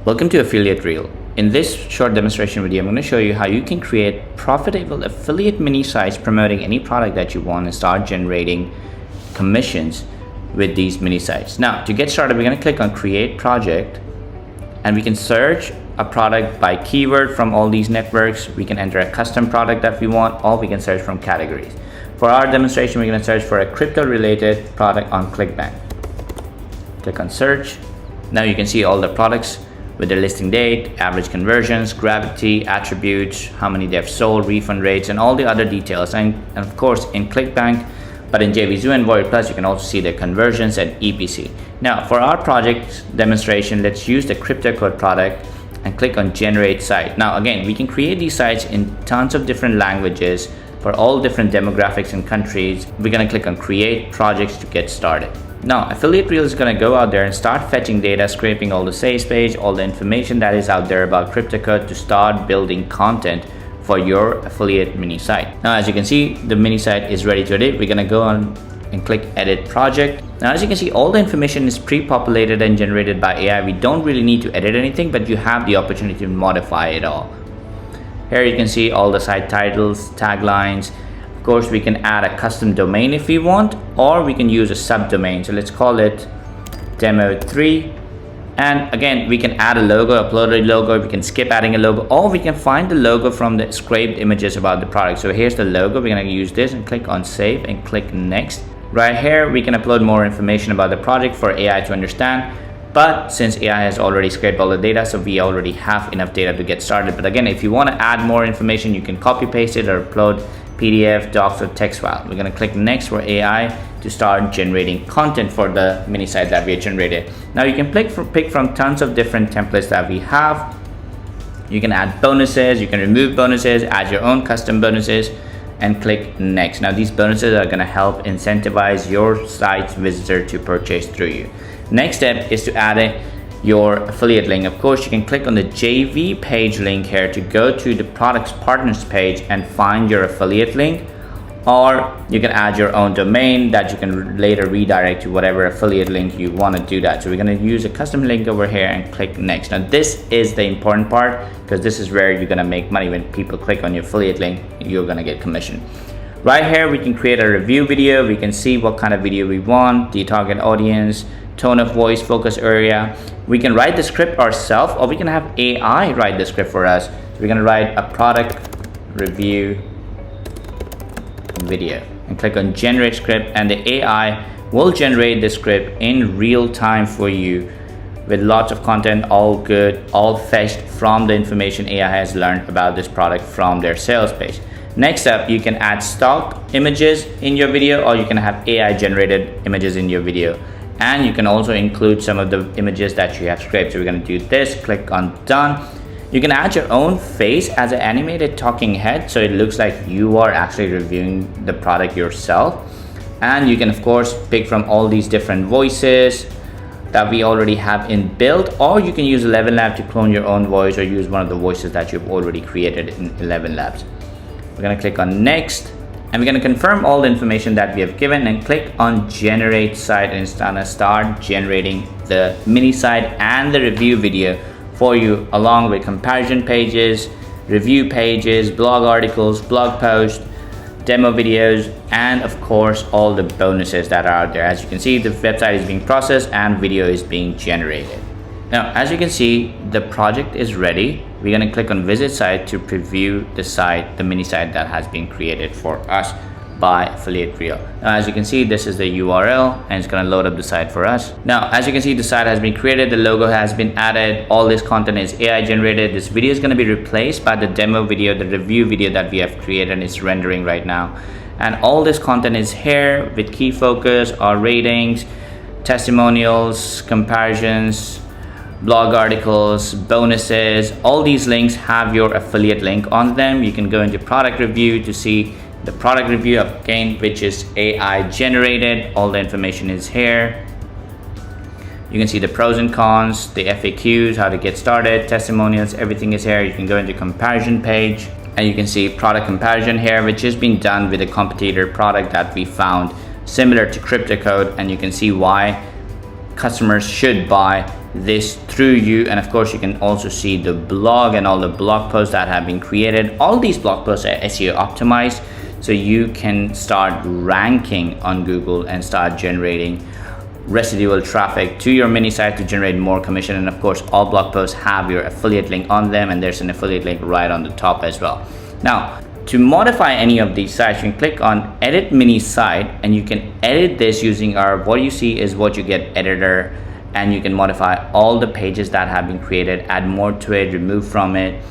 Welcome to Affiliate Reel. In this short demonstration video, I'm going to show you how you can create profitable affiliate mini sites promoting any product that you want and start generating commissions with these mini sites. Now, to get started, we're going to click on Create Project, and we can search a product by keyword from all these networks. We can enter a custom product that we want, or we can search from categories. For our demonstration, we're going to search for a crypto-related product on Clickbait. Click on Search. Now you can see all the products with their listing date, average conversions, gravity, attributes, how many they've sold, refund rates, and all the other details. And of course, in Clickbank, but in JVZoo and Void Plus, you can also see their conversions and EPC. Now, for our project demonstration, let's use the crypto code product and click on Generate Site. Now, again, we can create these sites in tons of different languages for all different demographics and countries. We're gonna click on Create Projects to get started. Now, Affiliate Reel is going to go out there and start fetching data, scraping all the sales page, all the information that is out there about CryptoCode to start building content for your affiliate mini site. Now, as you can see, the mini site is ready to edit. We're going to go on and click Edit Project. Now, as you can see, all the information is pre-populated and generated by AI. We don't really need to edit anything, but you have the opportunity to modify it all. Here you can see all the site titles, taglines. Of course, we can add a custom domain if we want, or we can use a subdomain. So let's call it demo3. And again, we can add a logo, upload a logo, we can skip adding a logo, or we can find the logo from the scraped images about the product. So here's the logo. We're going to use this and click on Save and click Next. Right here, we can upload more information about the project for AI to understand. But since AI has already scraped all the data, so we already have enough data to get started. But again, if you want to add more information, you can copy paste it or upload PDF, docs, or text file. We're going to click Next for AI to start generating content for the mini site that we have generated. Now you can pick from tons of different templates that we have. You can add bonuses, you can remove bonuses, add your own custom bonuses, and click Next. Now these bonuses are going to help incentivize your site's visitor to purchase through you. Next step is to add your affiliate link. Of course, you can click on the JV page link here to go to the products partners page and find your affiliate link, or you can add your own domain that you can later redirect to whatever affiliate link you want to do that. So we're going to use a custom link over here and click Next. Now this is the important part, because this is where you're going to make money. When people click on your affiliate link, you're going to get commission. Right here, we can create a review video. We can see what kind of video we want, the target audience, tone of voice, focus area. We can write the script ourselves, or we can have AI write the script for us. So we're going to write a product review video and click on Generate Script, and the AI will generate the script in real time for you with lots of content, all good, all fetched from the information AI has learned about this product from their sales page. Next up, you can add stock images in your video, or you can have AI generated images in your video. And you can also include some of the images that you have scraped. So we're going to do this, click on Done. You can add your own face as an animated talking head, so it looks like you are actually reviewing the product yourself. And you can of course pick from all these different voices that we already have inbuilt, or you can use 11 Labs to clone your own voice, or use one of the voices that you've already created in 11 Labs. We're going to click on Next. And we're going to confirm all the information that we have given and click on Generate Site, and it's gonna start generating the mini site and the review video for you, along with comparison pages, review pages, blog articles, blog posts, demo videos, and of course all the bonuses that are out there. As you can see, the website is being processed and video is being generated. Now, as you can see, the project is ready. We're going to click on Visit Site to preview the site, the mini site that has been created for us by Affiliate Reel. Now, as you can see, this is the URL, and it's going to load up the site for us. Now, as you can see, the site has been created, the logo has been added, all this content is AI generated. This video is going to be replaced by the demo video, the review video that we have created, and it's rendering right now. And all this content is here with key focus, our ratings, testimonials, comparisons, blog articles, bonuses. All these links have your affiliate link on them. You can go into product review to see the product review again, which is AI generated. All the information is here. You can see the pros and cons, the FAQs, how to get started, testimonials, everything is here. You can go into comparison page, and you can see product comparison here, which has been done with a competitor product that we found similar to CryptoCode, and you can see why customers should buy this through you. And of course you can also see the blog and all the blog posts that have been created. All these blog posts are SEO optimized, so you can start ranking on Google and start generating residual traffic to your mini site to generate more commission. And of course all blog posts have your affiliate link on them, and there's an affiliate link right on the top as well. Now to modify any of these sites, you can click on edit mini site, and you can edit this using our what you see is what you get editor, and you can modify all the pages that have been created, add more to it, remove from it.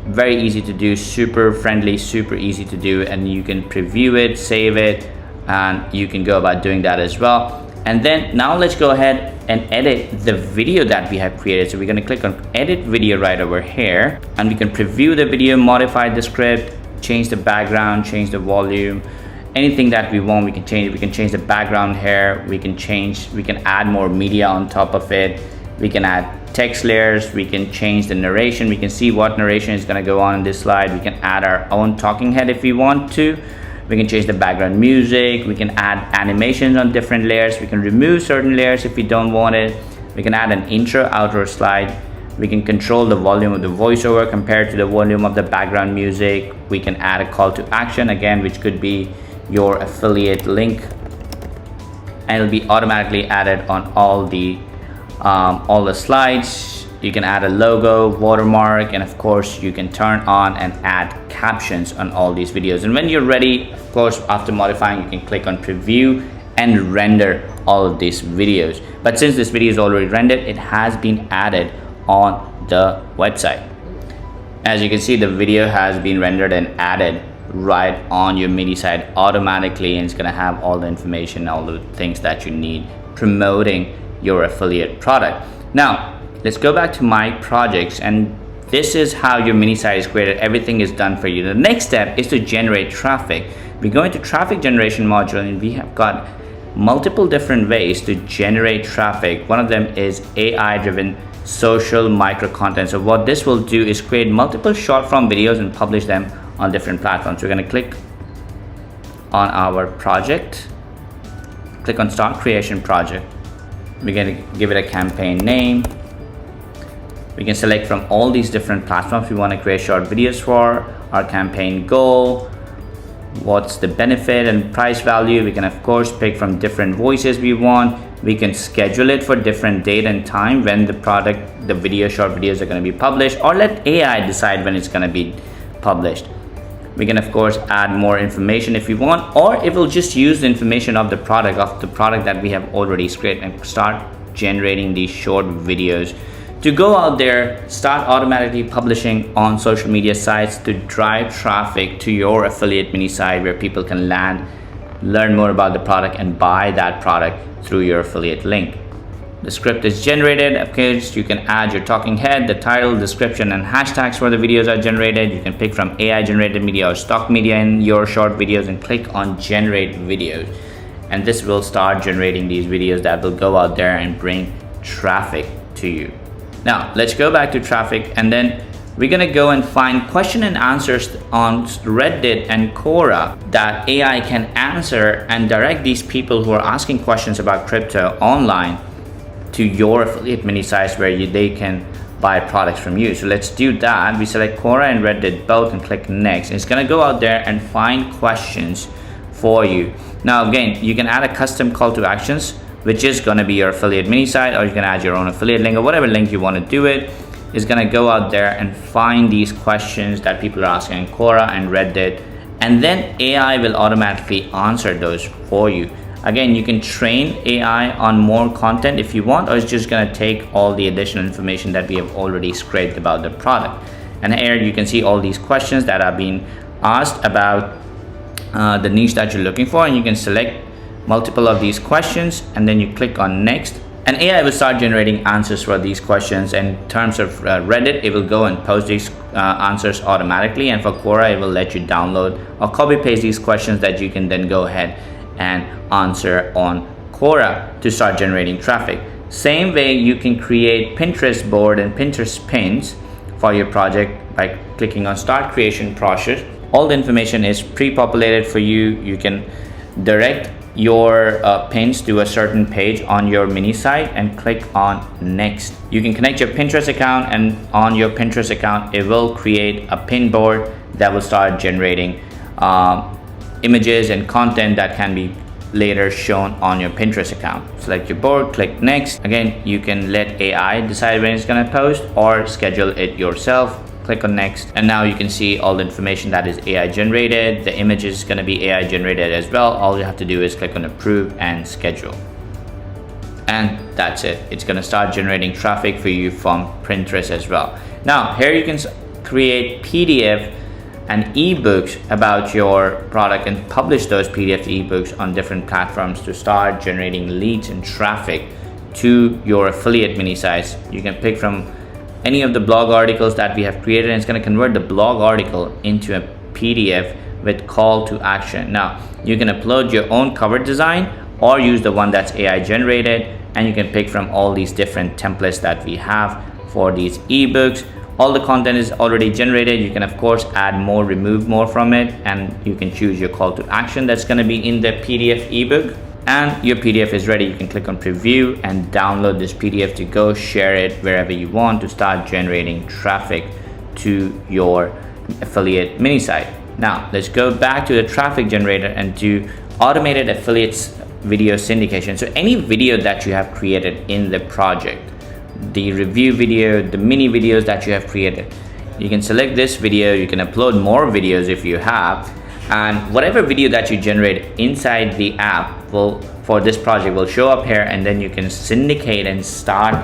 Very easy to do, super friendly, super easy to do, and you can preview it, save it, and you can go about doing that as well. And then now let's go ahead and edit the video that we have created. So we're going to click on edit video right over here, and we can preview the video, modify the script, change the background, change the volume, anything that we want we can change. We can change the background here, we can add more media on top of it, we can add text layers, we can change the narration, we can see what narration is going to go on in this slide, we can add our own talking head if we want to, we can change the background music, we can add animations on different layers, we can remove certain layers if we don't want it, we can add an intro outro slide, we can control the volume of the voiceover compared to the volume of the background music, we can add a call to action again, which could be your affiliate link, and it'll be automatically added on all the slides. You can add a logo, watermark, and of course you can turn on and add captions on all these videos. And when you're ready, of course, after modifying, you can click on preview and render all of these videos. But since this video is already rendered, it has been added on the website. As you can see, the video has been rendered and added right on your mini site automatically, and it's going to have all the information, all the things that you need promoting your affiliate product. Now let's go back to my projects, and this is how your mini site is created. Everything is done for you. The next step is to generate traffic. We go into traffic generation module, and we have got multiple different ways to generate traffic. One of them is AI driven social micro content. So what this will do is create multiple short form videos and publish them on different platforms. We're going to click on our project, click on start creation project. We're going to give it a campaign name. We can select from all these different platforms we want to create short videos for, our campaign goal, what's the benefit and price value. We can of course pick from different voices we want. We can schedule it for different date and time when the video, short videos are going to be published, or let AI decide when it's going to be published. We can of course add more information if we want, or it will just use the information of the product that we have already created, and start generating these short videos to go out there, start automatically publishing on social media sites to drive traffic to your affiliate mini site, where people can land, learn more about the product, and buy that product through your affiliate link. The script is generated. Of course, you can add your talking head, the title, description, and hashtags where the videos are generated. You can pick from AI generated media or stock media in your short videos and click on generate videos. And this will start generating these videos that will go out there and bring traffic to you. Now, let's go back to traffic, and then we're gonna go and find question and answers on Reddit and Quora that AI can answer and direct these people who are asking questions about crypto online to your affiliate mini sites where they can buy products from you. So let's do that. We select Quora and Reddit both and click next. It's gonna go out there and find questions for you. Now again, you can add a custom call to actions, which is gonna be your affiliate mini site, or you can add your own affiliate link or whatever link you wanna do it. Is gonna go out there and find these questions that people are asking in Quora and Reddit, and then AI will automatically answer those for you. Again, you can train AI on more content if you want, or it's just gonna take all the additional information that we have already scraped about the product. And here you can see all these questions that are being asked about the niche that you're looking for, and you can select multiple of these questions and then you click on next, and AI will start generating answers for these questions. In terms of Reddit, it will go and post these answers automatically, and for Quora, it will let you download or copy paste these questions that you can then go ahead and answer on Quora to start generating traffic. Same way, you can create Pinterest board and Pinterest pins for your project by clicking on start creation process. All the information is pre-populated for you. You can direct your pins to a certain page on your mini site and click on next. You can connect your Pinterest account, and on your Pinterest account it will create a pin board that will start generating images and content that can be later shown on your Pinterest account. Select your board, click next. Again, you can let AI decide when it's going to post or schedule it yourself. Click on next, and now you can see all the information that is AI generated. The image is going to be AI generated as well. All you have to do is click on approve and schedule, and that's it. It's going to start generating traffic for you from Pinterest as well. Now here you can create PDF and ebooks about your product and publish those PDF ebooks on different platforms to start generating leads and traffic to your affiliate mini sites. You can pick from any of the blog articles that we have created, and it's going to convert the blog article into a PDF with call to action. Now you can upload your own cover design or use the one that's AI generated, and you can pick from all these different templates that we have for these ebooks. All the content is already generated. You can of course add more, remove more from it, and you can choose your call to action that's going to be in the PDF ebook. And your PDF is ready. You can click on preview and download this PDF to go share it wherever you want to start generating traffic to your affiliate mini site. Now let's go back to the traffic generator and do automated affiliates video syndication. So any video that you have created in the project, the review video, the mini videos that you have created, you can select this video. You can upload more videos if you have, and whatever video that you generate inside the app will, for this project, will show up here, and then you can syndicate and start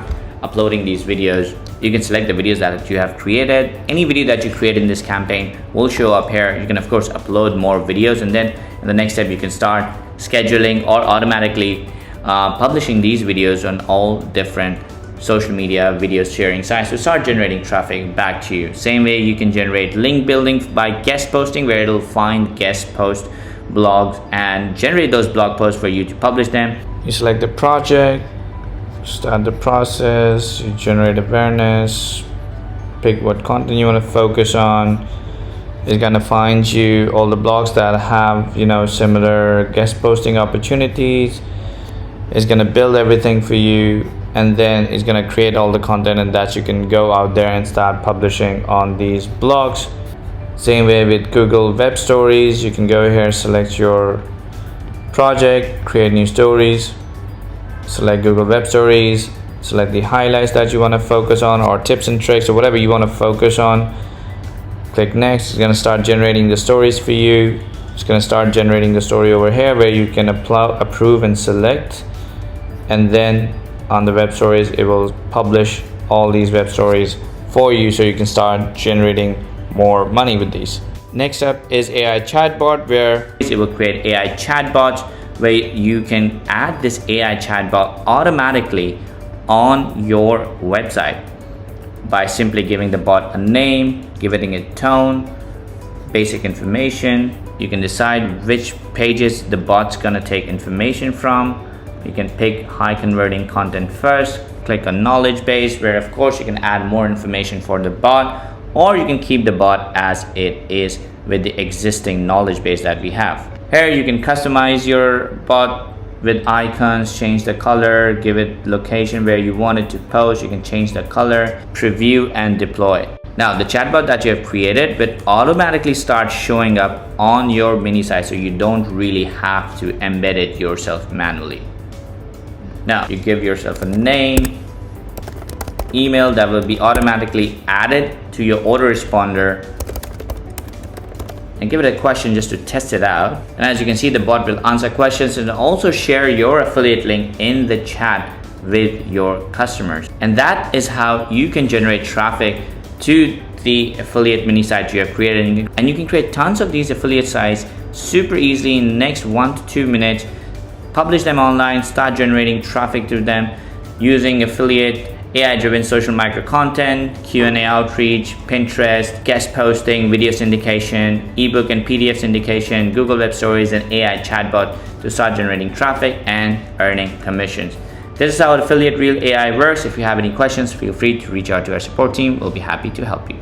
uploading these videos. You can select the videos that you have created. Any video that you create in this campaign will show up here. You can of course upload more videos, and then in the next step you can start scheduling or automatically publishing these videos on all different social media video sharing sites to start generating traffic back to you. Same way you can generate link building by guest posting, where it'll find guest post blogs and generate those blog posts for you to publish them. You select the project, start the process, you generate awareness, pick what content you want to focus on. It's gonna find you all the blogs that have, you know, similar guest posting opportunities. It's gonna build everything for you, and then it's gonna create all the content, and that you can go out there and start publishing on these blogs. Same way with Google Web Stories. You can go here, select your project, create new stories, select Google Web Stories, select the highlights that you want to focus on, or tips and tricks, or whatever you want to focus on. Click next. It's going to start generating the stories for you. It's going to start generating the story over here where you can approve and select, and then on the web stories it will publish all these web stories for you, so you can start generating more money with these. Next up is AI chatbot, where it will create AI chatbots where you can add this AI chatbot automatically on your website by simply giving the bot a name, giving it tone, basic information. You can decide which pages the bot's gonna take information from. You can pick high converting content first, click on knowledge base, where of course you can add more information for the bot, or you can keep the bot as it is with the existing knowledge base that we have. Here you can customize your bot with icons, change the color, give it location where you want it to post. You can change the color, preview and deploy. Now the chatbot that you have created will automatically start showing up on your mini site, so you don't really have to embed it yourself manually. Now you give yourself a name, email that will be automatically added to your autoresponder, and give it a question just to test it out. And as you can see, the bot will answer questions and also share your affiliate link in the chat with your customers. And that is how you can generate traffic to the affiliate mini site you have created. And you can create tons of these affiliate sites super easily in the next 1 to 2 minutes. Publish them online, start generating traffic to them using affiliate, AI-driven social micro content, Q&A outreach, Pinterest, guest posting, video syndication, ebook and PDF syndication, Google Web Stories, and AI chatbot to start generating traffic and earning commissions. This is how Affiliate Real AI works. If you have any questions, feel free to reach out to our support team. We'll be happy to help you.